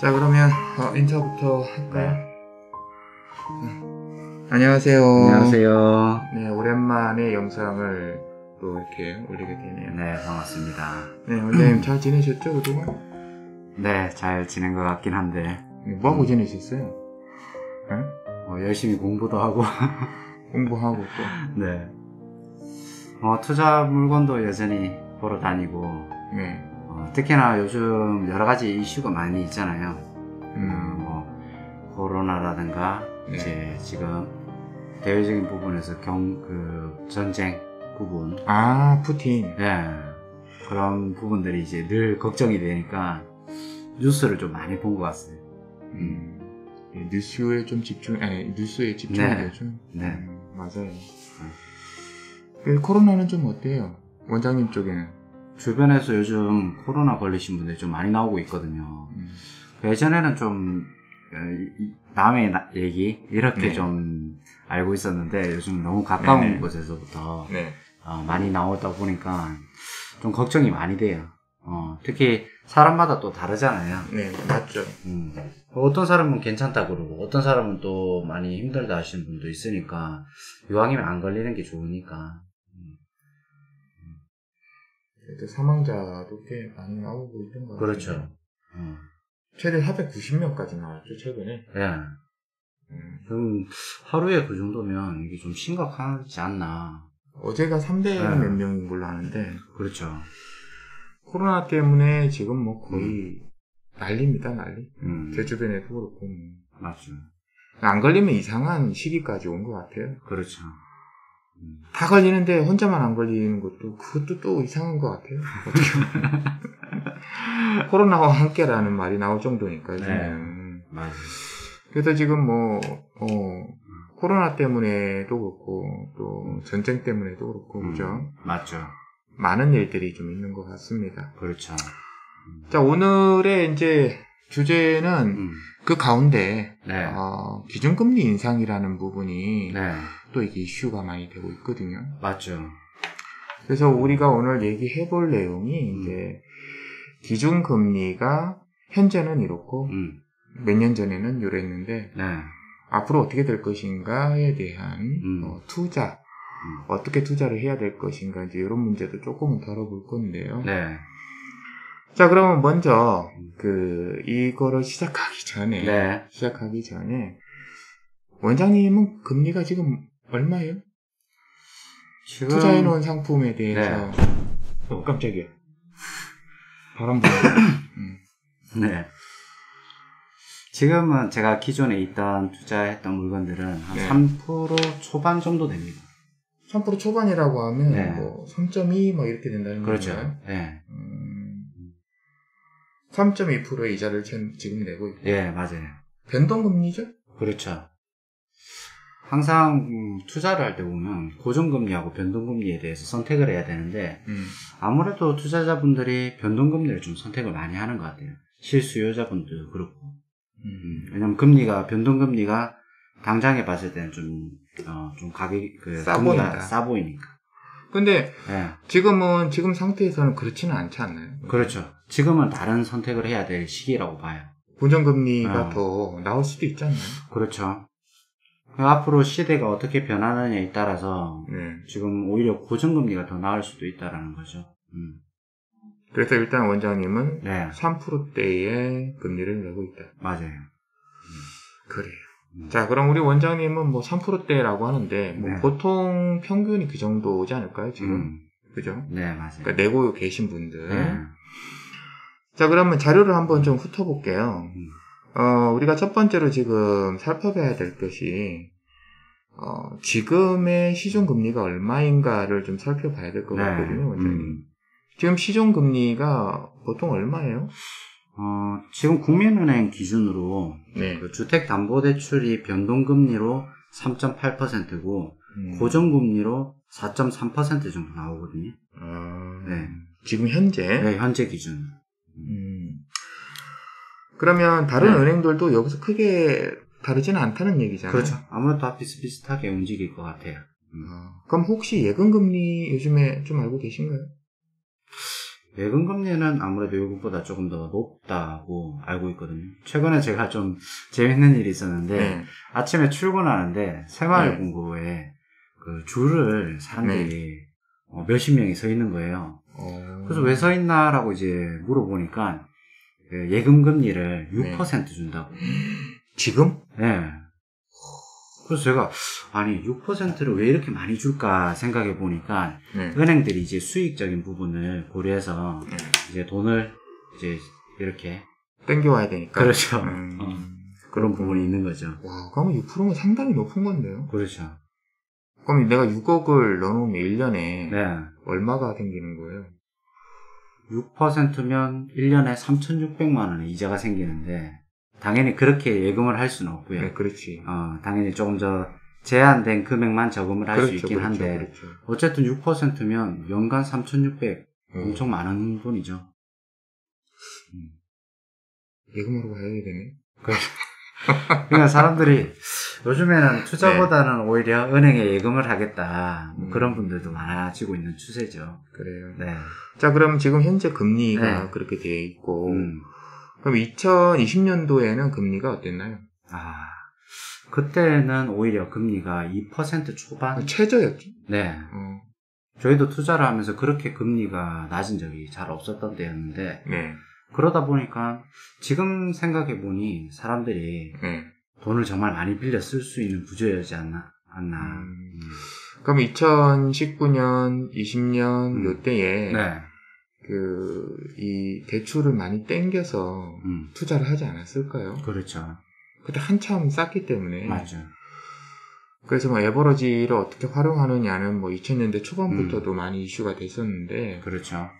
자, 그러면 인사부터 할까요? 안녕하세요. 안녕하세요. 네, 오랜만에 영상을 또 이렇게 올리게 되네요. 네, 반갑습니다. 네, 원장님 잘 지내셨죠, 그동안? 네, 잘 지낸 것 같긴 한데 뭐하고 지내셨어요? 네? 열심히 공부도 하고 공부하고 또. 네. 투자 물건도 여전히 보러 다니고 네. 특히나 요즘 여러 가지 이슈가 많이 있잖아요. 코로나라든가 네. 이제 지금 대외적인 부분에서 전쟁 부분. 아, 푸틴. 네. 그런 부분들이 이제 늘 걱정이 되니까 뉴스를 좀 많이 본 것 같아요. 뉴스에 좀 뉴스에 집중이 네. 되죠. 네. 맞아요. 코로나는 좀 어때요? 원장님 쪽에는? 주변에서 요즘 코로나 걸리신 분들이 좀 많이 나오고 있거든요. 예전에는 좀 남의 얘기 이렇게 네. 좀 알고 있었는데 요즘 너무 가까운 네네. 곳에서부터 네. 많이 나오다 보니까 좀 걱정이 많이 돼요. 특히 사람마다 또 다르잖아요. 네, 맞죠. 어떤 사람은 괜찮다 그러고 어떤 사람은 또 많이 힘들다 하시는 분도 있으니까 이왕이면 안 걸리는 게 좋으니까. 그래도 사망자도 꽤 많이 나오고 있는 것 같아요. 그렇죠. 최대 490명까지 나왔죠, 최근에. 예. 좀 하루에 그 정도면 이게 좀 심각하지 않나. 어제가 300 몇 명인 걸로 아는데. 그렇죠. 코로나 때문에 지금 뭐 거의 난리입니다, 난리. 제 주변에도 그렇고. 맞죠. 안 걸리면 이상한 시기까지 온 것 같아요. 그렇죠. 다 걸리는데 혼자만 안 걸리는 그것도 또 이상한 것 같아요. 코로나와 함께라는 말이 나올 정도니까. 네. 맞아요. 그래서 지금 코로나 때문에도 그렇고, 또 전쟁 때문에도 그렇고, 그죠? 맞죠. 많은 일들이 좀 있는 것 같습니다. 그렇죠. 자, 오늘의 이제 주제는 그 가운데, 네. 기준금리 인상이라는 부분이 네. 또 이게 이슈가 많이 되고 있거든요. 맞죠. 그래서 우리가 오늘 얘기해 볼 내용이 이제 기준금리가 현재는 이렇고 몇 년 전에는 이랬는데 네. 앞으로 어떻게 될 것인가에 대한 투자, 어떻게 투자를 해야 될 것인가 이제 이런 문제도 조금은 다뤄볼 건데요. 네. 자, 그러면 먼저 이거를 시작하기 전에 원장님은 금리가 지금 얼마예요? 지금 투자해 놓은 상품에 대해서. 네. 깜짝이야. 바람 불어. 네. 지금은 제가 기존에 있던 투자했던 물건들은 한 네. 3% 초반 정도 됩니다. 3% 초반이라고 하면 네. 뭐 3.2 뭐 이렇게 된다는 그렇죠. 건가요? 네. 3.2%의 이자를 지금 내고 있고. 예, 맞아요. 변동금리죠? 그렇죠. 항상 투자를 할 때 보면 고정금리하고 변동금리에 대해서 선택을 해야 되는데 아무래도 투자자분들이 변동금리를 좀 선택을 많이 하는 것 같아요. 실수요자분도 그렇고. 왜냐면 변동금리가 당장에 봤을 때는 좀 가격이, 금리가 싸 보이니까. 근데, 네. 지금 상태에서는 그렇지는 않지 않나요? 그렇죠. 지금은 다른 선택을 해야 될 시기라고 봐요. 고정금리가 더 나올 수도 있지 않나요? 그렇죠. 앞으로 시대가 어떻게 변하느냐에 따라서, 지금 오히려 고정금리가 더 나을 수도 있다라는 거죠. 그래서 일단 원장님은 네. 3%대의 금리를 내고 있다. 맞아요. 그래요. 자, 그럼 우리 원장님은 뭐 3%대라고 하는데, 뭐 네. 보통 평균이 그 정도지 않을까요, 지금? 그죠? 네, 맞아요. 그러니까 내고 계신 분들. 네. 자, 그러면 자료를 한번 좀 훑어볼게요. 우리가 첫 번째로 지금 살펴봐야 될 것이, 지금의 시중금리가 얼마인가를 좀 살펴봐야 될 것 같거든요, 원장님. 지금 시중금리가 보통 얼마예요? 지금 국민은행 기준으로 네. 주택담보대출이 변동금리로 3.8%고 고정금리로 4.3% 정도 나오거든요. 네. 지금 현재? 네, 현재 기준. 그러면 다른 은행들도 여기서 크게 다르지는 않다는 얘기잖아요. 그렇죠. 아무래도 다 비슷비슷하게 움직일 것 같아요. 그럼 혹시 예금금리 요즘에 좀 알고 계신가요? 예금 금리는 아무래도 외국보다 조금 더 높다고 알고 있거든요. 최근에 제가 좀 재밌는 일이 있었는데 네. 아침에 출근하는데 새마을금고에 그 줄을 사람들이 몇십 명이 서 있는 거예요. 그래서 왜 서 있나라고 이제 물어보니까 그 예금 금리를 6% 준다고. 지금? 네. 그래서 제가 아니 6%를 왜 이렇게 많이 줄까 생각해 보니까 은행들이 이제 수익적인 부분을 고려해서 이제 돈을 이제 이렇게 땡겨와야 되니까. 그렇죠. 그런 부분이 있는 거죠. 와, 그러면 6%면 상당히 높은 건데요. 그렇죠. 그럼 내가 6억을 넣어놓으면 1년에 네. 얼마가 생기는 거예요? 6%면 1년에 3,600만 원의 이자가 생기는데 당연히 그렇게 예금을 할 수는 없고요. 네, 그렇지. 당연히 조금 더 제한된 금액만 저금을 할 수 있긴 한데 그렇죠. 어쨌든 6%면 연간 3,600 엄청 많은 돈이죠. 예금으로 가야 되네. 그러니까 사람들이 요즘에는 투자보다는 오히려 은행에 예금을 하겠다 그런 분들도 많아지고 있는 추세죠. 그래요. 네. 자, 그럼 지금 현재 금리가 그렇게 되어 있고 그럼 2020년도에는 금리가 어땠나요? 그때는 오히려 금리가 2% 초반? 최저였죠? 네. 저희도 투자를 하면서 그렇게 금리가 낮은 적이 잘 없었던 때였는데, 그러다 보니까 지금 생각해보니 사람들이 돈을 정말 많이 빌려 쓸 수 있는 구조였지 않나. 그럼 2019년, 20년 요때에 이 대출을 많이 땡겨서 투자를 하지 않았을까요? 그렇죠. 그때 한참 쌌기 때문에. 맞죠. 그래서 뭐 에버러지를 어떻게 활용하느냐는 뭐 2000년대 초반부터도 많이 이슈가 됐었는데. 그렇죠.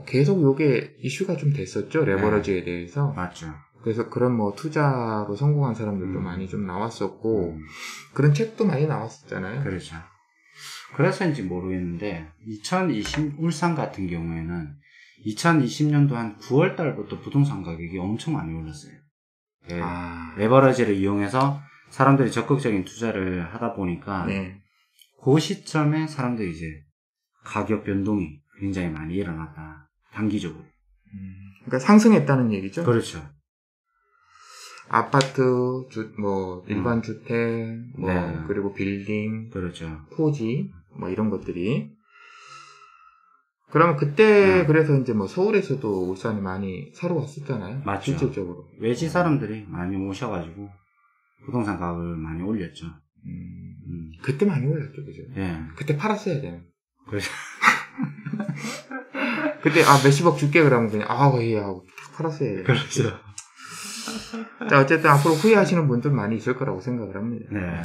계속 요게 이슈가 좀 됐었죠. 레버러지에 대해서. 맞죠. 그래서 그런 뭐 투자로 성공한 사람들도 많이 좀 나왔었고, 그런 책도 많이 나왔었잖아요. 그렇죠. 그래서인지 모르겠는데 2020 울산 같은 경우에는 2020년도 한 9월 달부터 부동산 가격이 엄청 많이 올랐어요. 레버러지를 이용해서 사람들이 적극적인 투자를 하다 보니까 그 시점에 사람들이 이제 가격 변동이 굉장히 많이 일어났다. 단기적으로. 그러니까 상승했다는 얘기죠? 그렇죠. 아파트, 일반 주택, 그리고 빌딩, 그렇죠. 토지, 이런 것들이. 그러면 그때, 그래서 이제 서울에서도 울산이 많이 사러 왔었잖아요. 맞죠. 실질적으로. 외지 사람들이 많이 오셔가지고, 부동산 가격을 많이 올렸죠. 그때 많이 올렸죠, 그죠? 예. 그때 팔았어야 되는. 그렇죠. 그때, 몇십억 줄게, 그러면 그냥, 하고 팔았어야 되는. 그렇죠. 자, 어쨌든 앞으로 후회하시는 분들 많이 있을 거라고 생각을 합니다. 네.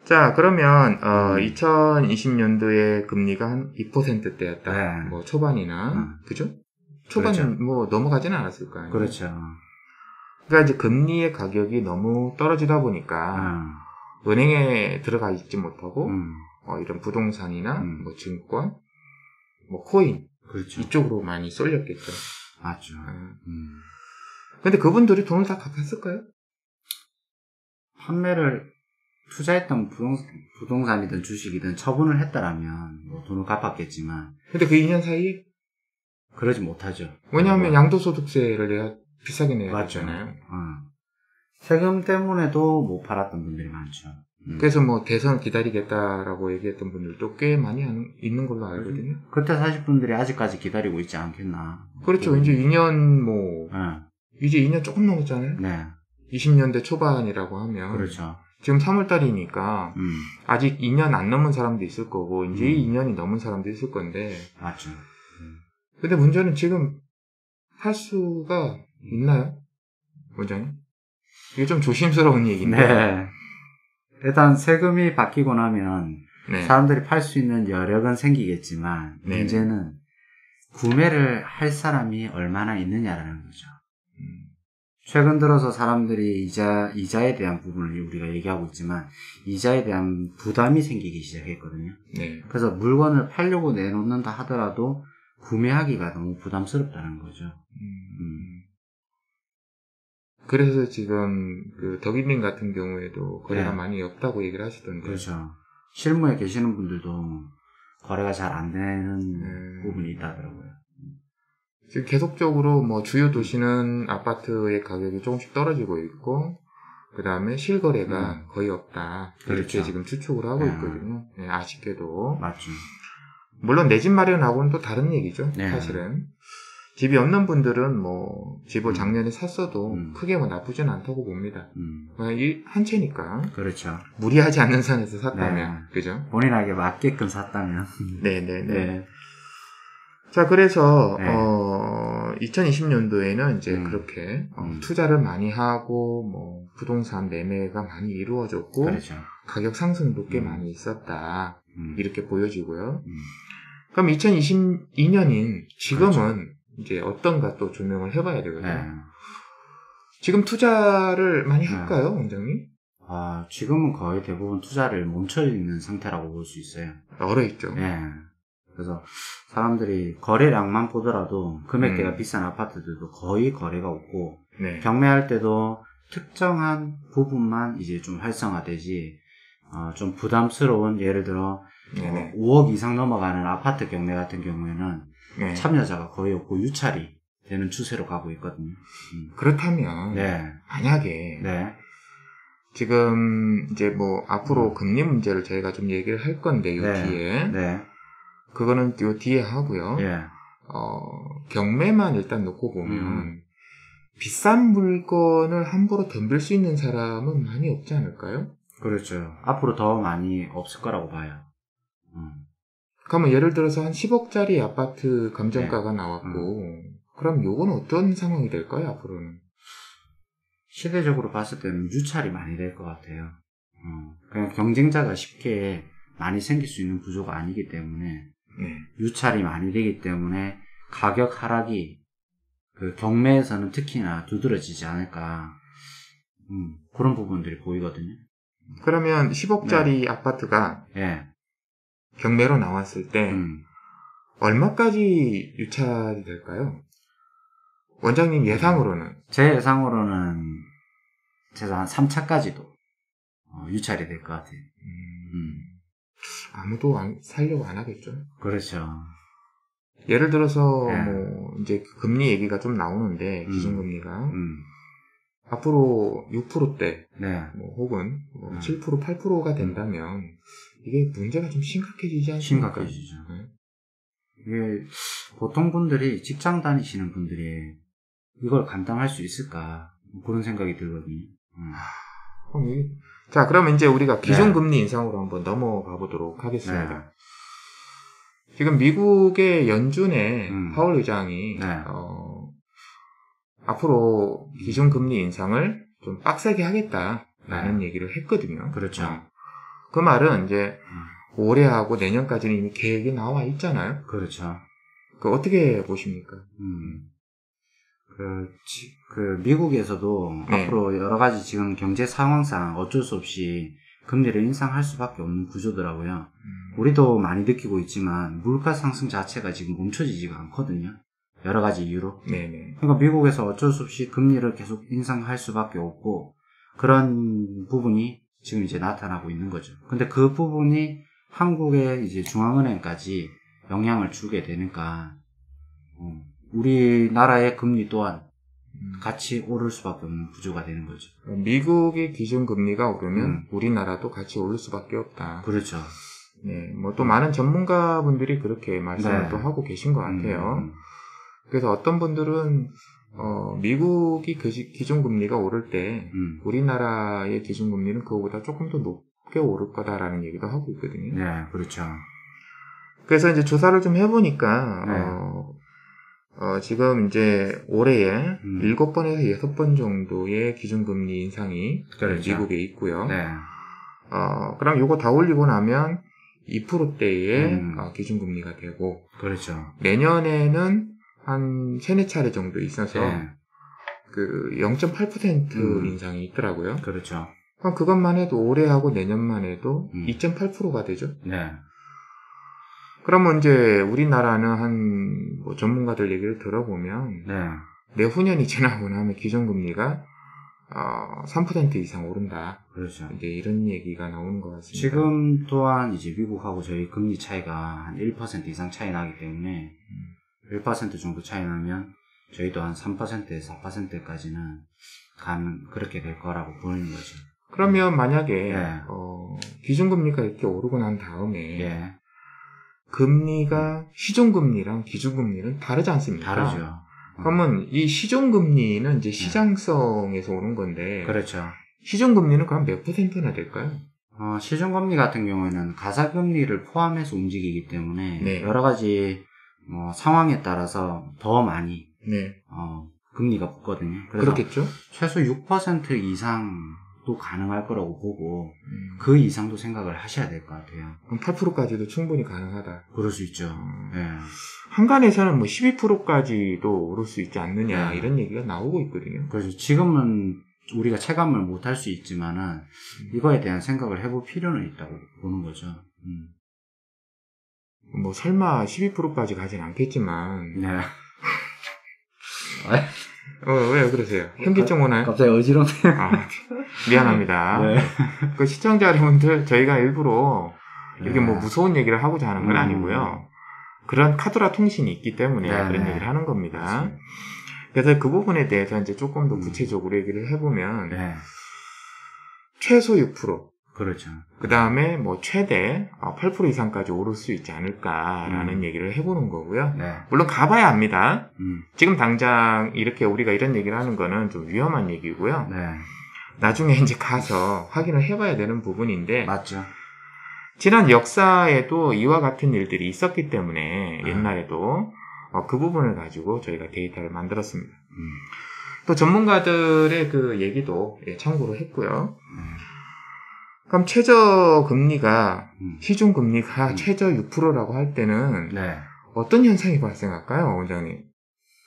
자, 그러면 2020년도에 금리가 한 2%대였다. 네. 초반이나 그죠? 초반은 그렇죠. 넘어가지는 않았을 거 아니에요. 그렇죠. 그러니까 이제 금리의 가격이 너무 떨어지다 보니까 은행에 들어가 있지 못하고 이런 부동산이나 증권, 코인 그렇죠. 이쪽으로 많이 쏠렸겠죠. 맞죠. 근데 그분들이 돈을 다 갚았을까요? 판매를 투자했던 부동산이든 주식이든 처분을 했다라면 돈을 갚았겠지만 근데 그 2년 사이에 그러지 못하죠. 왜냐하면 양도소득세를 내야 비싸게 내야 되잖아요. 세금 때문에도 못 팔았던 분들이 많죠. 그래서 대선을 기다리겠다라고 얘기했던 분들도 꽤 많이 있는 걸로 알거든요. 그때 사실 분들이 아직까지 기다리고 있지 않겠나. 그렇죠. 이제 2년 이제 2년 조금 넘었잖아요. 네. 20년대 초반이라고 하면. 그렇죠. 지금 3월달이니까 아직 2년 안 넘은 사람도 있을 거고 이제 2년이 넘은 사람도 있을 건데. 맞죠. 근데 문제는 지금 할 수가 있나요? 원장님? 이게 좀 조심스러운 얘기인데. 네. 일단 세금이 바뀌고 나면 사람들이 팔 수 있는 여력은 생기겠지만 문제는 구매를 할 사람이 얼마나 있느냐라는 거죠. 최근 들어서 사람들이 이자에 대한 부분을 우리가 얘기하고 있지만 이자에 대한 부담이 생기기 시작했거든요. 그래서 물건을 팔려고 내놓는다 하더라도 구매하기가 너무 부담스럽다는 거죠. 그래서 지금 그 덕일님 같은 경우에도 거래가 많이 없다고 얘기를 하시던데. 그렇죠. 실무에 계시는 분들도 거래가 잘 안 되는 부분이 있다더라고요. 지금 계속적으로 뭐 주요 도시는 아파트의 가격이 조금씩 떨어지고 있고, 그 다음에 실거래가 거의 없다. 이렇게 그렇죠. 지금 추측을 하고 있거든요. 네, 아쉽게도. 맞죠. 물론 내 집 마련하고는 또 다른 얘기죠. 네. 사실은. 집이 없는 분들은 뭐 집을 작년에 샀어도 크게 뭐 나쁘진 않다고 봅니다. 한 채니까. 그렇죠. 무리하지 않는 선에서 샀다면. 그죠? 본인에게 맞게끔 샀다면. 네네네. 네. 자, 그래서, 네. 2020년도에는 이제 그렇게, 투자를 많이 하고, 뭐, 부동산 매매가 많이 이루어졌고, 그렇죠. 가격 상승도 꽤 많이 있었다. 이렇게 보여지고요. 그럼 2022년인 지금은 그렇죠. 이제 어떤가 또 조명을 해봐야 되거든요. 네. 지금 투자를 많이 할까요, 원장님? 지금은 거의 대부분 투자를 멈춰 있는 상태라고 볼 수 있어요. 얼어있죠. 네. 그래서 사람들이 거래량만 보더라도 금액대가 비싼 아파트들도 거의 거래가 없고, 네. 경매할 때도 특정한 부분만 이제 좀 활성화되지, 좀 부담스러운, 예를 들어, 5억 이상 넘어가는 아파트 경매 같은 경우에는 네. 참여자가 거의 없고 유찰이 되는 추세로 가고 있거든요. 그렇다면, 네. 만약에, 네. 지금 이제 뭐 앞으로 금리 문제를 저희가 좀 얘기를 할 건데, 요 뒤에. 네. 그거는 요 뒤에 하고요. 예. 경매만 일단 놓고 보면, 비싼 물건을 함부로 덤빌 수 있는 사람은 많이 없지 않을까요? 그렇죠. 앞으로 더 많이 없을 거라고 봐요. 그러면 예를 들어서 한 10억짜리 아파트 감정가가 나왔고, 그럼 요건 어떤 상황이 될까요, 앞으로는? 시대적으로 봤을 때는 유찰이 많이 될 것 같아요. 그냥 경쟁자가 쉽게 많이 생길 수 있는 구조가 아니기 때문에, 유찰이 많이 되기 때문에 가격 하락이 그 경매에서는 특히나 두드러지지 않을까, 그런 부분들이 보이거든요. 그러면 10억짜리 아파트가 경매로 나왔을 때 얼마까지 유찰이 될까요? 원장님 예상으로는? 제 예상으로는 제가 한 3차까지도 유찰이 될 것 같아요. 아무도 살려고 안 하겠죠. 그렇죠. 예를 들어서 뭐 이제 금리 얘기가 좀 나오는데 기준금리가 앞으로 6%대 뭐 혹은 뭐 7%, 8%가 된다면 이게 문제가 좀 심각해지지 않습니까? 심각해지죠. 이게 보통 분들이 직장 다니시는 분들이 이걸 감당할 수 있을까 그런 생각이 들거든요. 자, 그러면 이제 우리가 기준금리 인상으로 한번 넘어가 보도록 하겠습니다. 지금 미국의 연준의 파월 의장이 앞으로 기준금리 인상을 좀 빡세게 하겠다라는 얘기를 했거든요. 그렇죠. 그 말은 이제 올해하고 내년까지는 이미 계획이 나와 있잖아요. 그렇죠. 그 어떻게 보십니까? 미국에서도 앞으로 여러 가지 지금 경제 상황상 어쩔 수 없이 금리를 인상할 수밖에 없는 구조더라고요. 우리도 많이 느끼고 있지만 물가 상승 자체가 지금 멈춰지지가 않거든요. 여러 가지 이유로. 그러니까 미국에서 어쩔 수 없이 금리를 계속 인상할 수밖에 없고 그런 부분이 지금 이제 나타나고 있는 거죠. 근데 그 부분이 한국의 이제 중앙은행까지 영향을 주게 되니까 우리나라의 금리 또한 같이 오를 수밖에 없는 구조가 되는 거죠. 미국의 기준금리가 오르면 우리나라도 같이 오를 수밖에 없다. 그렇죠. 네, 뭐 또 많은 전문가분들이 그렇게 말씀을 또 하고 계신 것 같아요. 그래서 어떤 분들은 미국이 기준금리가 오를 때 우리나라의 기준금리는 그거보다 조금 더 높게 오를 거다라는 얘기도 하고 있거든요. 네, 그렇죠. 그래서 이제 조사를 좀 해보니까 지금 이제 올해에 7번에서 6번 정도의 기준금리 인상이 그렇죠. 미국에 있고요. 네. 그럼 요거 다 올리고 나면 2%대의 기준금리가 되고, 그렇죠. 내년에는 한 3-4차례 정도 있어서, 그 0.8% 인상이 있더라고요. 그렇죠. 그럼 그것만 해도 올해하고 내년만 해도 2.8%가 되죠. 네. 그러면 이제 우리나라는 뭐 전문가들 얘기를 들어보면, 내후년이 지나고 나면 기준금리가 3% 이상 오른다. 그렇죠. 이제 이런 얘기가 나오는 것 같습니다. 지금 또한 이제 미국하고 저희 금리 차이가 한 1% 이상 차이 나기 때문에 1% 정도 차이 나면 저희도 한 3%에서 4%까지는 그렇게 될 거라고 보이는 거죠. 그러면 만약에 기준금리가 이렇게 오르고 난 다음에 금리가 시중금리랑 기준금리는 다르지 않습니까? 다르죠. 그러면 이 시중금리는 이제 시장성에서 오는 건데, 그렇죠. 시중금리는 그럼 몇 %나 될까요? 시중금리 같은 경우에는 가사금리를 포함해서 움직이기 때문에 여러 가지 상황에 따라서 더 많이 금리가 붙거든요. 그래서 그렇겠죠? 최소 6% 이상도 가능할 거라고 보고 그 이상도 생각을 하셔야 될 것 같아요. 그럼 8%까지도 충분히 가능하다. 그럴 수 있죠. 한간에서는 뭐 12%까지도 오를 수 있지 않느냐 이런 얘기가 나오고 있거든요. 그래서 지금은 우리가 체감을 못 할 수 있지만은 이거에 대한 생각을 해볼 필요는 있다고 보는 거죠. 뭐 설마 12%까지 가진 않겠지만. 네. 왜 그러세요? 현기증 오나요? 갑자기 어지럽네요. 미안합니다. 네. 그 시청자 여러분들, 저희가 일부러 이렇게 뭐 무서운 얘기를 하고자 하는 건 아니고요. 그런 카드라 통신이 있기 때문에 그런 얘기를 하는 겁니다. 맞습니다. 그래서 그 부분에 대해서 이제 조금 더 구체적으로 얘기를 해보면, 네. 최소 6%. 그렇죠. 그 다음에 뭐 최대 8% 이상까지 오를 수 있지 않을까라는 얘기를 해보는 거고요. 물론 가봐야 합니다. 지금 당장 이렇게 우리가 이런 얘기를 하는 거는 좀 위험한 얘기고요. 나중에 이제 가서 확인을 해봐야 되는 부분인데, 맞죠. 지난 역사에도 이와 같은 일들이 있었기 때문에 옛날에도 그 부분을 가지고 저희가 데이터를 만들었습니다. 또 전문가들의 그 얘기도 참고로 했고요. 그럼 최저금리가 시중금리가 최저 6%라고 할 때는 어떤 현상이 발생할까요, 원장님?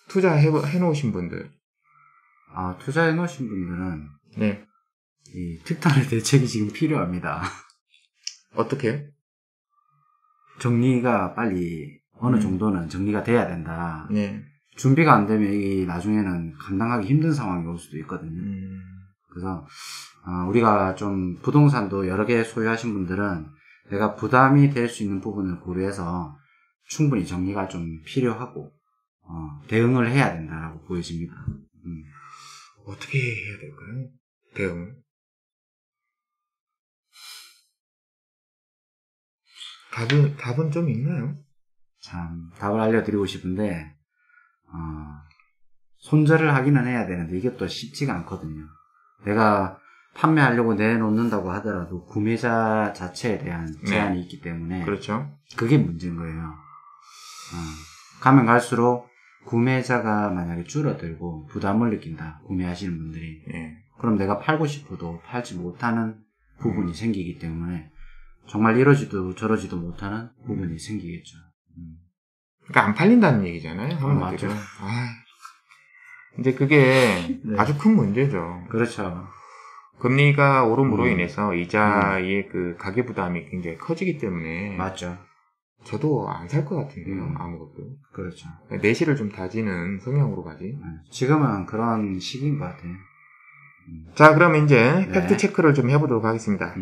투자해 놓으신 분들. 투자해 놓으신 분들은 이 특단의 대책이 지금 필요합니다. 어떻게요? 정리가 빨리 어느 정도는 정리가 돼야 된다. 준비가 안 되면 이 나중에는 감당하기 힘든 상황이 올 수도 있거든요. 그래서 우리가 좀 부동산도 여러 개 소유하신 분들은 내가 부담이 될 수 있는 부분을 고려해서 충분히 정리가 좀 필요하고 대응을 해야 된다라고 보여집니다. 어떻게 해야 될까요? 대응을? 답은 좀 있나요? 참 답을 알려드리고 싶은데 손절을 하기는 해야 되는데 이게 또 쉽지가 않거든요. 내가 판매하려고 내놓는다고 하더라도 구매자 자체에 대한 제한이 있기 때문에 그렇죠. 그게 문제인 거예요. 가면 갈수록 구매자가 만약에 줄어들고 부담을 느낀다, 구매하시는 분들이. 그럼 내가 팔고 싶어도 팔지 못하는 부분이 생기기 때문에 정말 이러지도 저러지도 못하는 부분이 생기겠죠. 그러니까 안 팔린다는 얘기잖아요. 맞죠. 이제 그게 아주 큰 문제죠. 그렇죠. 금리가 오름으로 인해서 이자의 그 가계 부담이 굉장히 커지기 때문에. 맞죠. 저도 안 살 것 같은데요. 아무것도. 그렇죠. 내실을 좀 다지는 성향으로 가지. 지금은 그런 시기인 것 같아요. 자, 그럼 이제 팩트 체크를 좀 해보도록 하겠습니다.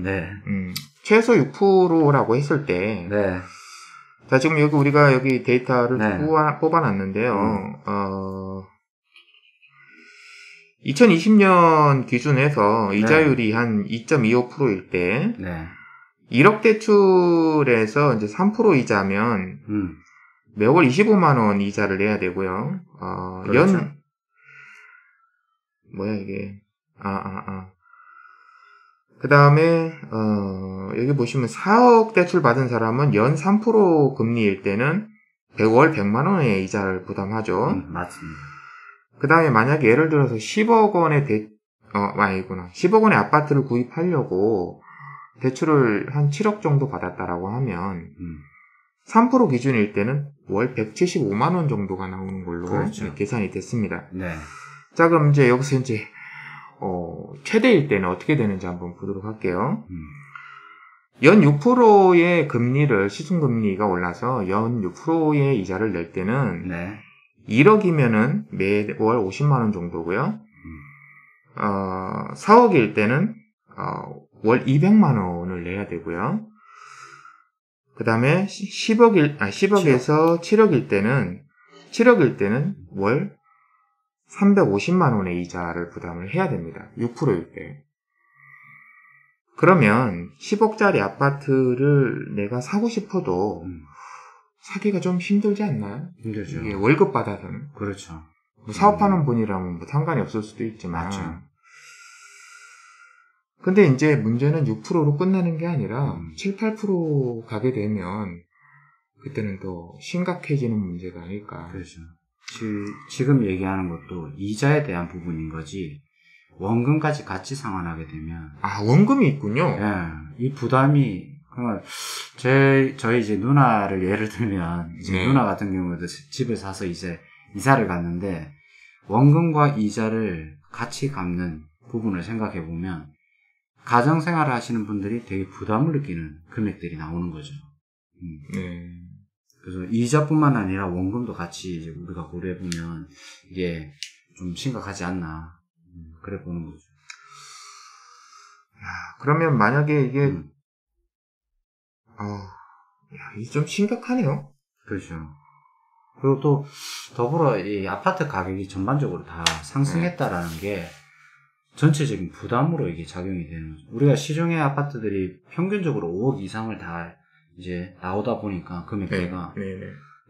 최소 6%라고 했을 때, 자, 지금 우리가 여기 데이터를 뽑아놨는데요. 2020년 기준에서 이자율이 한 2.25%일 때, 1억 대출에서 이제 3% 이자면, 매월 25만원 이자를 내야 되고요. 그렇죠. 그 다음에, 여기 보시면 4억 대출 받은 사람은 연 3% 금리일 때는 월 100만원의 이자를 부담하죠. 맞습니다. 그 다음에 만약에 예를 들어서 10억 원의 10억 원의 아파트를 구입하려고 대출을 한 7억 정도 받았다라고 하면, 3% 기준일 때는 월 175만원 정도가 나오는 걸로 계산이 됐습니다. 자, 그럼 이제 여기서 이제, 최대일 때는 어떻게 되는지 한번 보도록 할게요. 연 6%의 금리를, 시중금리가 올라서 연 6%의 이자를 낼 때는, 1억이면은 매월 50만원 정도고요. 4억일 때는, 월 200만원을 내야 되고요. 그 다음에 10억에서 7억일 때는 7억일 때는 월 350만 원의 이자를 부담을 해야 됩니다. 6%일 때. 그러면 10억짜리 아파트를 내가 사고 싶어도 사기가 좀 힘들지 않나요? 힘들죠. 이게 월급 받아서는. 그렇죠. 뭐 사업하는 분이라면 뭐 상관이 없을 수도 있지만. 맞죠. 근데 이제 문제는 6%로 끝나는 게 아니라 7, 8% 가게 되면 그때는 더 심각해지는 문제가 아닐까. 그렇죠. 지금 얘기하는 것도 이자에 대한 부분인 거지, 원금까지 같이 상환하게 되면. 아, 원금이 있군요. 예, 이 부담이, 저희 이제 누나를 예를 들면, 이제 네. 누나 같은 경우에도 집을 사서 이제 이사를 갔는데, 원금과 이자를 같이 갚는 부분을 생각해 보면, 가정생활을 하시는 분들이 되게 부담을 느끼는 금액들이 나오는 거죠. 네. 그래서 이자뿐만 아니라 원금도 같이 이제 우리가 고려해 보면 이게 좀 심각하지 않나, 그래 보는 거죠. 야, 그러면 만약에 이게 이게 좀 심각하네요. 그렇죠. 그리고 또 더불어 이 아파트 가격이 전반적으로 다 상승했다라는 게 전체적인 부담으로 이게 작용이 되는 거죠. 우리가 시중의 아파트들이 평균적으로 5억 이상을 다 이제 나오다 보니까 금액대가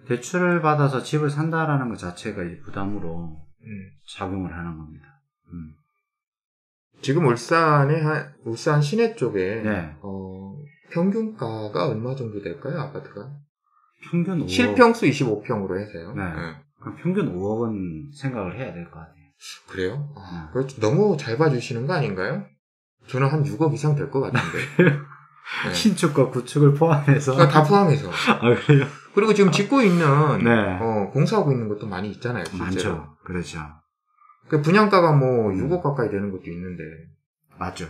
대출을 받아서 집을 산다라는 것 자체가 이제 부담으로 작용을 하는 겁니다. 지금 울산 시내 쪽에 네. 평균가가 얼마 정도 될까요, 아파트가? 평균 5억. 실평수 25평으로 해서요. 네. 그럼 평균 5억은 생각을 해야 될 것 같아요. 그래요? 그렇죠. 너무 잘 봐주시는 거 아닌가요? 저는 한 6억 이상 될 것 같은데. 네. 신축과 구축을 포함해서? 다 포함해서. 아, 그래요? 그리고 지금 짓고 있는, 네. 공사하고 있는 것도 많이 있잖아요, 실제로. 많죠. 그렇죠. 그 분양가가 뭐 6억 가까이 되는 것도 있는데. 맞죠.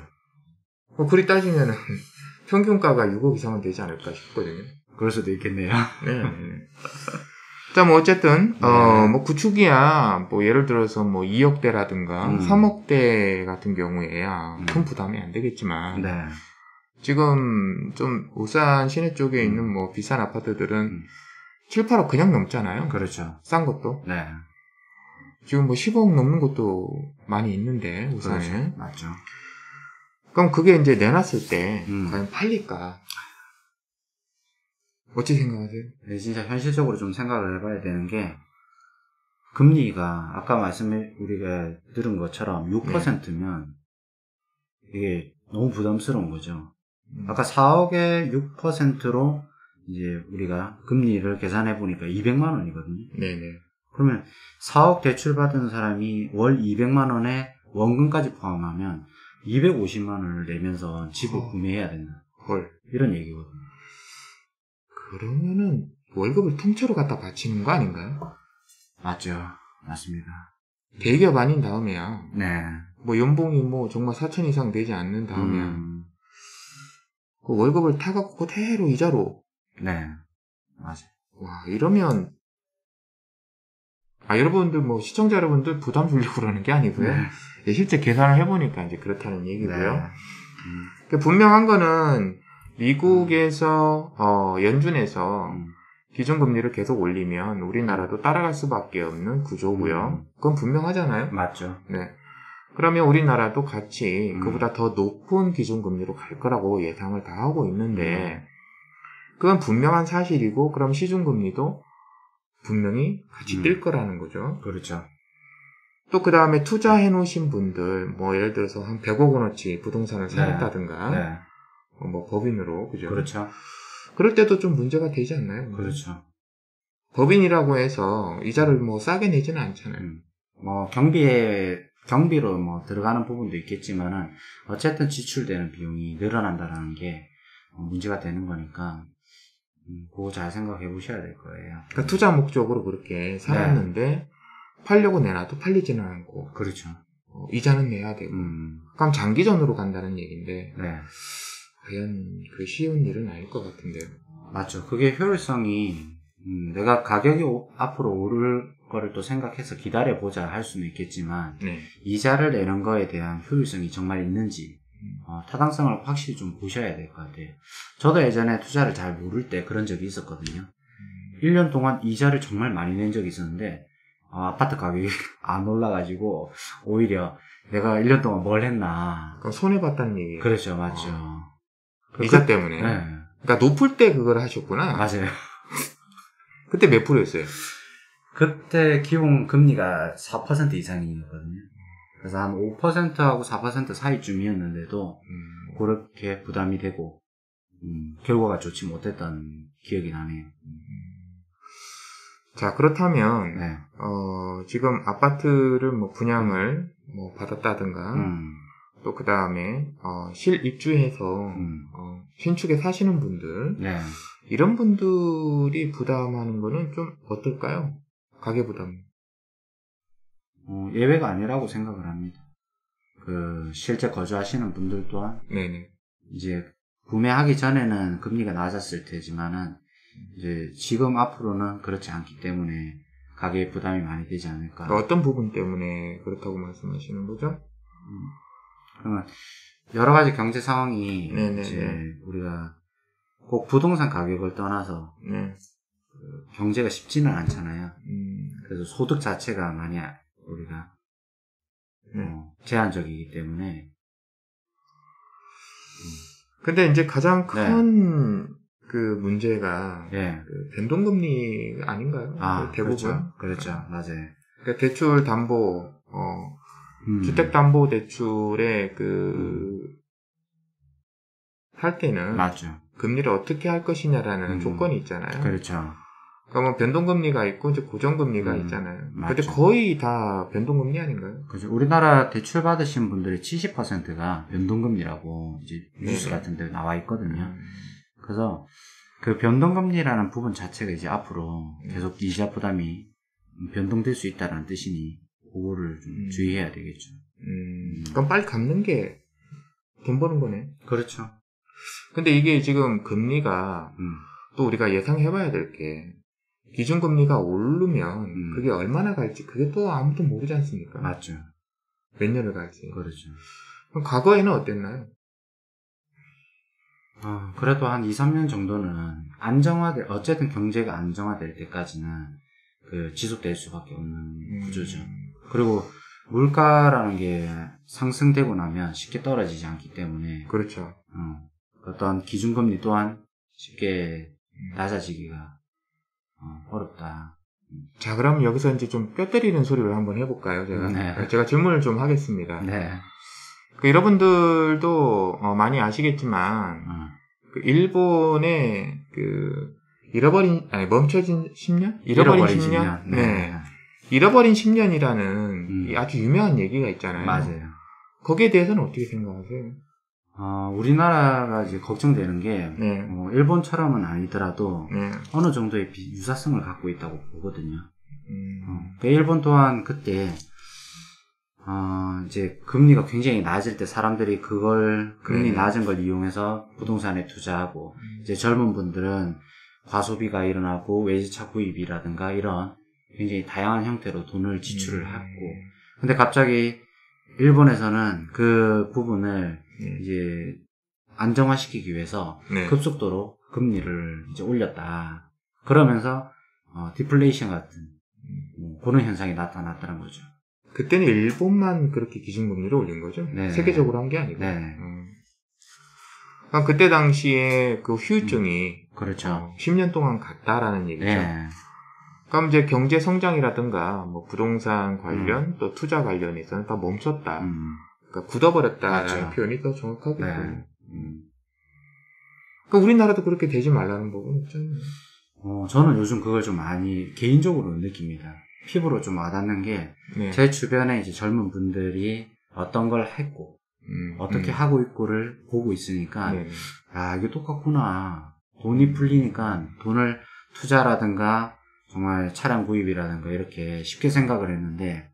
그리 따지면은 평균가가 6억 이상은 되지 않을까 싶거든요. 그럴 수도 있겠네요. 네. 자, 뭐 어쨌든 뭐 구축이야 뭐 예를 들어서 뭐 2억대라든가 3억대 같은 경우에야 큰 부담이 안 되겠지만 네. 지금 좀 울산 시내 쪽에 있는 뭐 비싼 아파트들은 7, 8억 그냥 넘잖아요. 그렇죠. 싼 것도. 네. 지금 뭐 10억 넘는 것도 많이 있는데 울산에. 그렇죠. 맞죠. 그럼 그게 이제 내놨을 때 과연 팔릴까? 어찌 생각하세요? 네, 진짜 현실적으로 좀 생각을 해봐야 되는 게, 금리가 아까 우리가 들은 것처럼 6%면 이게 너무 부담스러운 거죠. 아까 4억에 6%로 이제 우리가 금리를 계산해 보니까 200만 원이거든요. 네네. 그러면 4억 대출 받은 사람이 월 200만 원에 원금까지 포함하면 250만 원을 내면서 집을 구매해야 된다. 헐. 이런 얘기거든요. 그러면은 월급을 통째로 갖다 바치는 거 아닌가요? 맞죠. 맞습니다. 대기업 아닌 다음에야. 네. 뭐 연봉이 뭐 정말 4천 이상 되지 않는 다음에야. 그 월급을 타갖고 그대로 이자로. 네. 맞아요. 와, 이러면 여러분들 뭐 시청자 여러분들 부담 주려고 그러는 게 아니고요. 네. 실제 계산을 해보니까 이제 그렇다는 얘기고요. 네. 분명한 거는 미국에서 연준에서 기준금리를 계속 올리면 우리나라도 따라갈 수밖에 없는 구조고요. 그건 분명하잖아요. 맞죠. 네. 그러면 우리나라도 같이 그보다 더 높은 기준금리로 갈 거라고 예상을 다 하고 있는데 그건 분명한 사실이고 그럼 시중금리도 분명히 같이 뛸 거라는 거죠. 그렇죠. 또 그 다음에 투자해 놓으신 분들 뭐 예를 들어서 한 100억 원어치 부동산을 사셨다든가 네. 뭐 법인으로 그죠? 그렇죠. 그럴 때도 좀 문제가 되지 않나요? 그렇죠. 법인이라고 해서 이자를 뭐 싸게 내지는 않잖아요. 뭐 경비로 뭐 들어가는 부분도 있겠지만은 어쨌든 지출되는 비용이 늘어난다라는 게 문제가 되는 거니까 그거 잘 생각해 보셔야 될 거예요. 그러니까 투자 목적으로 그렇게 살았는데 팔려고 내놔도 팔리지는 않고 그렇죠. 이자는 내야 되고 그럼 장기전으로 간다는 얘기인데 네. 과연 그 쉬운 일은 아닐 것 같은데요. 맞죠. 그게 효율성이 내가 가격이 앞으로 오를 거를 또 생각해서 기다려보자 할 수는 있겠지만 네. 이자를 내는 거에 대한 효율성이 정말 있는지 타당성을 확실히 좀 보셔야 될 것 같아요. 저도 예전에 투자를 잘 모를 때 그런 적이 있었거든요. 1년 동안 이자를 정말 많이 낸 적이 있었는데 아파트 가격이 안 올라가지고 오히려 내가 1년 동안 뭘 했나. 그럼 손해봤다는 얘기예요. 그렇죠, 맞죠. 이자 때문에. 네. 그러니까 높을 때 그걸 하셨구나. 맞아요. 그때 몇 프로였어요? 그때 기본 금리가 4% 이상이었거든요. 그래서 한 5%하고 4% 사이쯤이었는데도 그렇게 부담이 되고 결과가 좋지 못했던 기억이 나네요. 자, 그렇다면 네. 지금 아파트를 뭐 분양을 뭐 받았다든가 또 그 다음에 실입주해서 신축에 사시는 분들 네. 이런 분들이 부담하는 거는 좀 어떨까요? 가계 부담. 예외가 아니라고 생각을 합니다. 실제 거주하시는 분들 또한 네네. 이제 구매하기 전에는 금리가 낮았을 테지만은 이제 지금 앞으로는 그렇지 않기 때문에 가계에 부담이 많이 되지 않을까. 어떤 부분 때문에 그렇다고 말씀하시는 거죠? 그러면 여러 가지 경제 상황이 네네네. 이제 우리가 꼭 부동산 가격을 떠나서 네. 경제가 쉽지는 않잖아요. 그래서 소득 자체가 많이 우리가 제한적이기 때문에. 근데 이제 가장 큰 그 문제가 네. 그 변동금리 아닌가요? 대부분. 그렇죠. 맞아요. 그러니까 대출 담보, 주택담보대출에 할 때는 맞죠. 금리를 어떻게 할 것이냐라는 조건이 있잖아요. 그렇죠. 그러면 변동금리가 있고 이제 고정금리가 있잖아요. 맞죠. 근데 거의 다 변동금리 아닌가요? 그죠. 우리나라 대출 받으신 분들의 70%가 변동금리라고 이제 뉴스 같은 데 나와 있거든요. 그래서 그 변동금리라는 부분 자체가 이제 앞으로 계속 이자 부담이 변동될 수 있다는 뜻이니 그거를 좀 주의해야 되겠죠. 그럼 빨리 갚는 게 돈 버는 거네. 그렇죠. 근데 이게 지금 금리가 또 우리가 예상해봐야 될 게 기준금리가 오르면 그게 얼마나 갈지 그게 또 아무도 모르지 않습니까? 맞죠. 몇 년을 갈지. 그렇죠. 그럼 과거에는 어땠나요? 그래도 한 2, 3년 정도는 어쨌든 경제가 안정화될 때까지는 지속될 수밖에 없는 구조죠. 그리고 물가라는 게 상승되고 나면 쉽게 떨어지지 않기 때문에. 그렇죠. 어떤 기준금리 또한 쉽게 낮아지기가 어렵다. 자, 그럼 여기서 이제 좀 뼈 때리는 소리를 한번 해볼까요? 제가 질문을 좀 하겠습니다. 네. 여러분들도 많이 아시겠지만 일본의 멈춰진 10년? 잃어버린 10년? 네. 잃어버린 10년이라는 아주 유명한 얘기가 있잖아요. 맞아요. 거기에 대해서는 어떻게 생각하세요? 우리나라가 이제 걱정되는 게 일본처럼은 아니더라도 어느 정도의 유사성을 갖고 있다고 보거든요. 일본 또한 그때 이제 금리가 굉장히 낮을 때 사람들이 금리 낮은 걸 이용해서 부동산에 투자하고 이제 젊은 분들은 과소비가 일어나고 외제차 구입이라든가 이런 굉장히 다양한 형태로 돈을 지출을 했고, 근데 갑자기 일본에서는 그 부분을 이제 안정화시키기 위해서 급속도로 금리를 이제 올렸다. 그러면서 디플레이션 같은 그런 현상이 나타났다는 거죠. 그때는 일본만 그렇게 기준금리를 올린 거죠? 네. 세계적으로 한 게 아니고. 네. 그때 당시에 그 후유증이 그렇죠. 10년 동안 갔다라는 얘기죠. 네. 그럼 이제 경제 성장이라든가 뭐 부동산 관련 또 투자 관련에서는 다 멈췄다. 그러니까 굳어버렸다라는 맞죠. 표현이 더 정확하겠죠. 네. 그러니까 우리나라도 그렇게 되지 말라는 법은 있잖아요. 저는 요즘 그걸 좀 많이 개인적으로 느낍니다. 피부로 좀 와닿는 게 제 주변에 이제 젊은 분들이 어떤 걸 했고 어떻게 하고 있고를 보고 있으니까 이게 똑같구나. 돈이 풀리니까 돈을 투자라든가 정말 차량 구입이라든가 이렇게 쉽게 생각을 했는데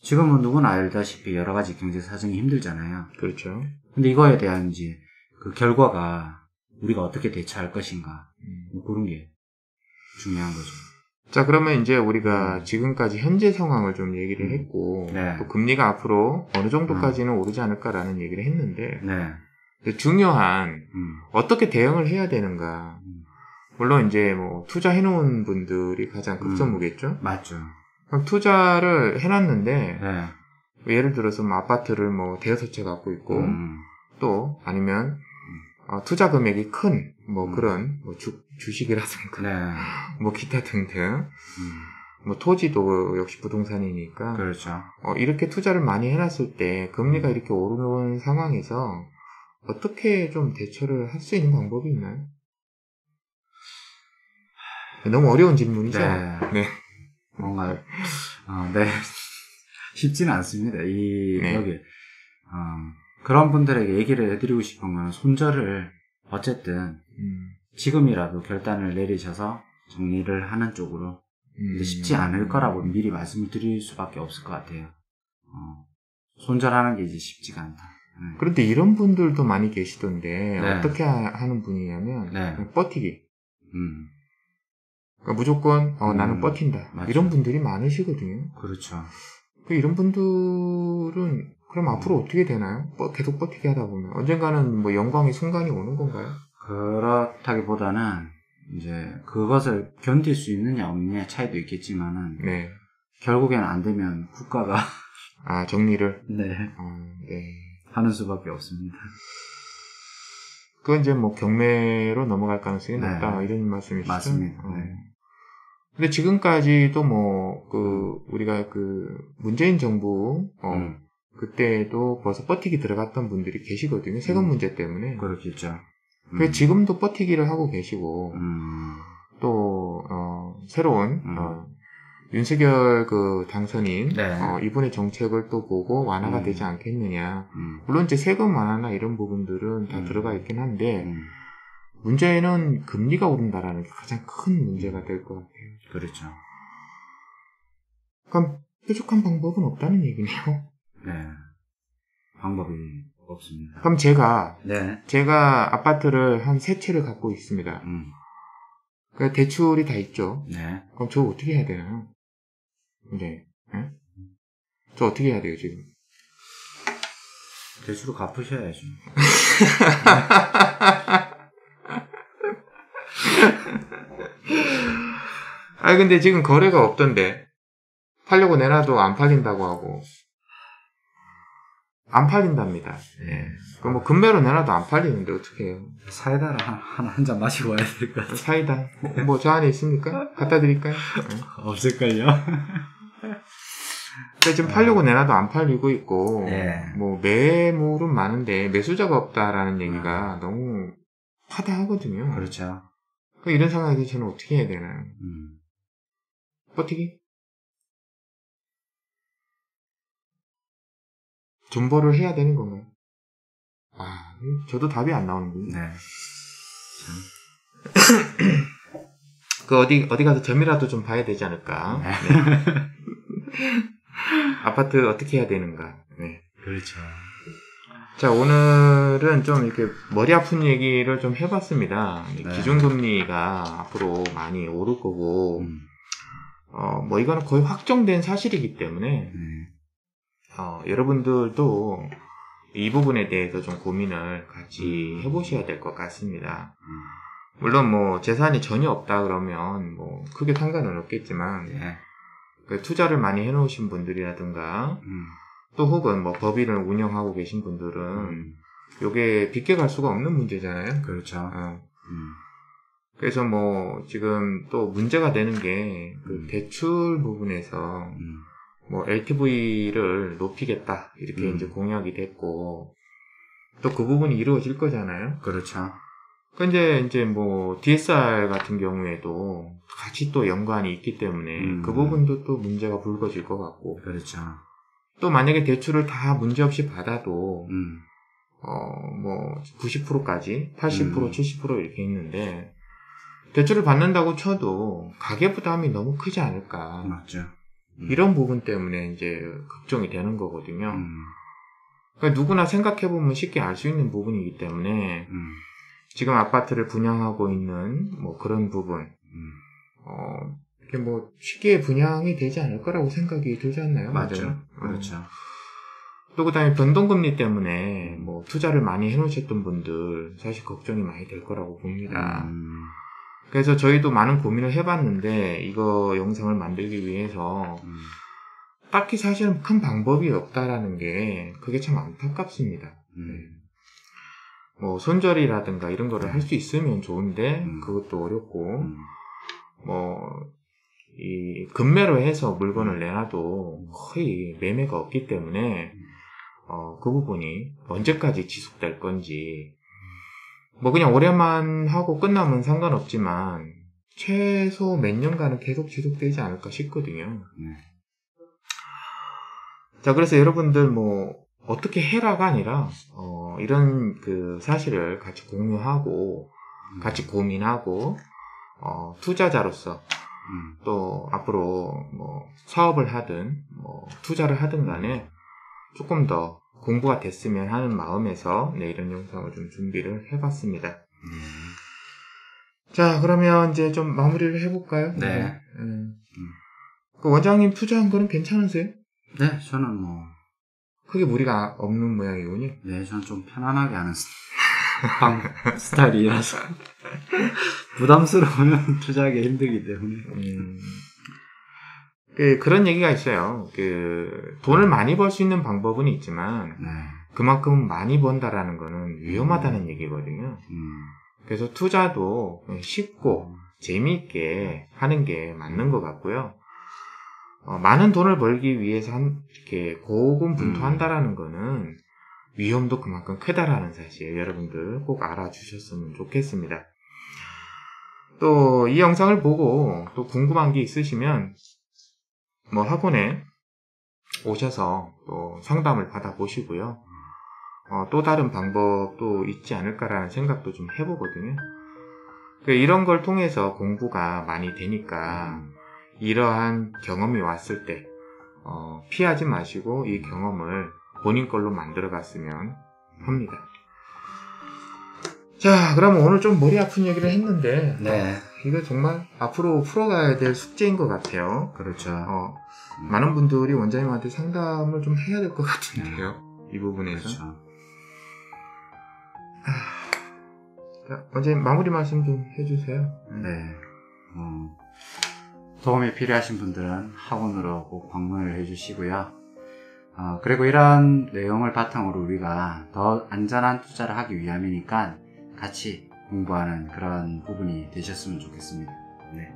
지금은 누구나 알다시피 여러 가지 경제 사정이 힘들잖아요. 그렇죠. 근데 이거에 대한 이제 그 결과가 우리가 어떻게 대처할 것인가 그런 게 중요한 거죠. 자, 그러면 이제 우리가 지금까지 현재 상황을 좀 얘기를 했고 또 금리가 앞으로 어느 정도까지는 오르지 않을까라는 얘기를 했는데 중요한 어떻게 대응을 해야 되는가 물론 이제 뭐 투자해놓은 분들이 가장 급선무겠죠. 맞죠. 그럼 투자를 해놨는데 네. 예를 들어서 뭐 아파트를 뭐 대여섯 채 갖고 있고 또 아니면 투자 금액이 큰 뭐 그런 뭐 주식이라든가 네. 뭐 기타 등등 뭐 토지도 역시 부동산이니까 그렇죠. 이렇게 투자를 많이 해놨을 때 금리가 이렇게 오르는 상황에서 어떻게 좀 대처를 할 수 있는 방법이 있나요? 너무 어려운 질문이죠? 네. 네. 뭔가 네. 쉽지는 않습니다. 네. 여기 그런 분들에게 얘기를 해드리고 싶은 건 손절을 어쨌든 지금이라도 결단을 내리셔서 정리를 하는 쪽으로 근데 쉽지 않을 거라고 미리 말씀을 드릴 수밖에 없을 것 같아요. 손절하는 게 이제 쉽지가 않다. 그런데 이런 분들도 많이 계시던데 네. 어떻게 하는 분이냐면 네. 버티기. 그러니까 무조건 나는 버틴다. 맞죠. 이런 분들이 많으시거든요. 그렇죠. 이런 분들은 그럼 앞으로 어떻게 되나요? 계속 버티게 하다 보면 언젠가는 뭐 영광의 순간이 오는 건가요? 그렇다기보다는 이제 그것을 견딜 수 있느냐 없느냐 차이도 있겠지만은 네. 결국에는 안 되면 국가가 정리를 네. 네. 하는 수밖에 없습니다. 그건 이제 뭐 경매로 넘어갈 가능성이 네. 높다 이런 말씀이시죠? 맞습니다. 네. 근데 지금까지도 뭐 우리가 문재인 정부 그때도 벌써 버티기 들어갔던 분들이 계시거든요. 세금 문제 때문에. 그렇겠죠. 그래서 지금도 버티기를 하고 계시고 또 새로운 윤석열 당선인 네. 이분의 정책을 또 보고 완화가 되지 않겠느냐. 물론 이제 세금 완화나 이런 부분들은 다 들어가 있긴 한데 문제는 금리가 오른다라는 게 가장 큰 문제가 될 것 같아요. 그렇죠. 그럼 뾰족한 방법은 없다는 얘기네요. 네. 방법이 없습니다. 그럼 제가 네. 아파트를 한 3채를 갖고 있습니다. 그러니까 대출이 다 있죠. 네. 그럼 저 어떻게 해야 되나요? 네. 네? 저 어떻게 해야 돼요, 지금? 대출을 갚으셔야죠. 근데 지금 거래가 없던데. 팔려고 내놔도 안 팔린다고 하고. 안 팔린답니다. 예. 그럼 뭐 금매로 내놔도 안 팔리는데 어떻게 해요? 사이다를 한 잔 마시고 와야 될 것 같아요. 사이다. 뭐 저 안에 있습니까? 갖다 드릴까요? 없을걸요? 근데 지금 팔려고 내놔도 안 팔리고 있고, 네. 뭐 매물은 많은데 매수자가 없다라는 얘기가 너무 화다하거든요. 그렇죠. 이런 상황에서 저는 어떻게 해야 되나요? 버티기? 존버를 해야 되는 건가요? 저도 답이 안 나오는군요. 네. 어디 가서 점이라도 좀 봐야 되지 않을까. 네. 아파트 어떻게 해야 되는가. 네. 그렇죠. 자, 오늘은 좀 이렇게 머리 아픈 얘기를 좀 해봤습니다. 네. 기준금리가 앞으로 많이 오를 거고, 뭐 이거는 거의 확정된 사실이기 때문에, 여러분들도 이 부분에 대해서 좀 고민을 같이 해보셔야 될 것 같습니다. 물론 뭐 재산이 전혀 없다 그러면 뭐 크게 상관은 없겠지만 투자를 많이 해놓으신 분들이라든가 또 혹은 뭐 법인을 운영하고 계신 분들은 요게 비껴갈 수가 없는 문제잖아요. 그렇죠. 그래서 뭐 지금 또 문제가 되는 게 대출 부분에서 뭐 LTV를 높이겠다 이렇게 이제 공약이 됐고 또 그 부분이 이루어질 거잖아요. 그렇죠. 근데 이제 뭐 DSR 같은 경우에도 같이 또 연관이 있기 때문에 그 부분도 또 문제가 불거질 것 같고. 그렇죠. 또 만약에 대출을 다 문제없이 받아도 뭐 90%까지 80% 70% 이렇게 있는데 대출을 받는다고 쳐도 가계부담이 너무 크지 않을까. 맞죠. 이런 부분 때문에 이제 걱정이 되는 거거든요. 그러니까 누구나 생각해보면 쉽게 알 수 있는 부분이기 때문에 지금 아파트를 분양하고 있는 뭐 그런 부분 이렇게 뭐 쉽게 분양이 되지 않을 거라고 생각이 들지 않나요? 맞죠. 그렇죠. 또 그다음에 변동금리 때문에 뭐 투자를 많이 해놓으셨던 분들 사실 걱정이 많이 될 거라고 봅니다. 그래서 저희도 많은 고민을 해봤는데 이거 영상을 만들기 위해서 딱히 사실은 큰 방법이 없다라는 게 그게 참 안타깝습니다. 뭐 손절이라든가 이런 거를 할 수 있으면 좋은데 그것도 어렵고 이 금매로 해서 물건을 내놔도 거의 매매가 없기 때문에 그 부분이 언제까지 지속될 건지 뭐 그냥 올해만 하고 끝나면 상관없지만 최소 몇 년간은 계속 지속되지 않을까 싶거든요. 자, 그래서 여러분들 뭐 어떻게 해라가 아니라 이런 그 사실을 같이 공유하고 같이 고민하고 투자자로서 또 앞으로 뭐 사업을 하든 뭐 투자를 하든 간에 조금 더 공부가 됐으면 하는 마음에서 네, 이런 영상을 좀 준비를 해봤습니다. 자, 그러면 이제 좀 마무리를 해볼까요? 네. 그 원장님 투자한 거는 괜찮으세요? 네, 저는 뭐 크게 무리가 없는 모양이군요. 네, 저는 좀 편안하게 하는 스타일이라서 부담스러우면 투자하기 힘들기 때문에. 그런 얘기가 있어요. 돈을 많이 벌 수 있는 방법은 있지만 그만큼 많이 번다라는 거는 위험하다는 얘기거든요. 그래서 투자도 쉽고 재미있게 하는 게 맞는 것 같고요. 많은 돈을 벌기 위해서 이렇게 고군분투한다라는 거는 위험도 그만큼 크다라는 사실 여러분들 꼭 알아주셨으면 좋겠습니다. 또 이 영상을 보고 또 궁금한 게 있으시면 뭐 학원에 오셔서 또 상담을 받아보시고요. 또 다른 방법도 있지 않을까라는 생각도 좀 해보거든요. 이런 걸 통해서 공부가 많이 되니까 이러한 경험이 왔을 때 피하지 마시고 이 경험을 본인 걸로 만들어 갔으면 합니다. 자, 그러면 오늘 좀 머리 아픈 얘기를 했는데 네. 이거 정말 앞으로 풀어가야 될 숙제인 것 같아요. 그렇죠. 많은 분들이 원장님한테 상담을 좀 해야 될 것 같은데요. 이 부분에서. 그렇죠. 자, 원장님 마무리 말씀 좀 해주세요. 네. 도움이 필요하신 분들은 학원으로 꼭 방문을 해주시고요. 그리고 이런 내용을 바탕으로 우리가 더 안전한 투자를 하기 위함이니까 같이 공부하는 그런 부분이 되셨으면 좋겠습니다. 네.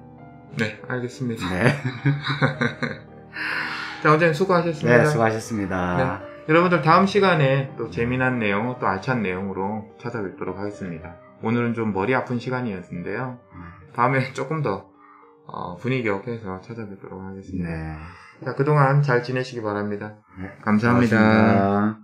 네, 알겠습니다. 네. 자, 원장님 수고하셨습니다. 네, 수고하셨습니다. 네. 여러분들 다음 시간에 또 재미난 내용, 또 알찬 내용으로 찾아뵙도록 하겠습니다. 오늘은 좀 머리 아픈 시간이었는데요. 다음에 조금 더 분위기 업해서 찾아뵙도록 하겠습니다. 네. 자, 그동안 잘 지내시기 바랍니다. 네, 감사합니다. 고맙습니다.